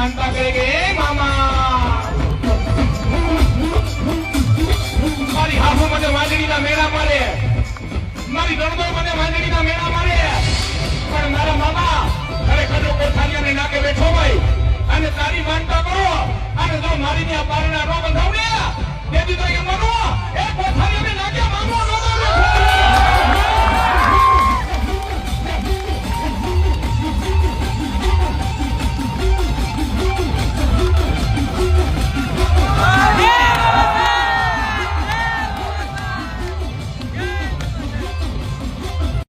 માનતા કરે કે એ મામા મારી હાફુ મને વાંદડીના મેળા મારે, મારી નણંદો મને વાંદડીના મેળા મારે, પણ મારા મામા ખરેખર કોઠાલિયાને નાકે બેઠો હોય અને તારી માનતા કરો અને જો મારી ત્યાં પારણા નો બંધાવ ને તેથી તો એમ માનો એ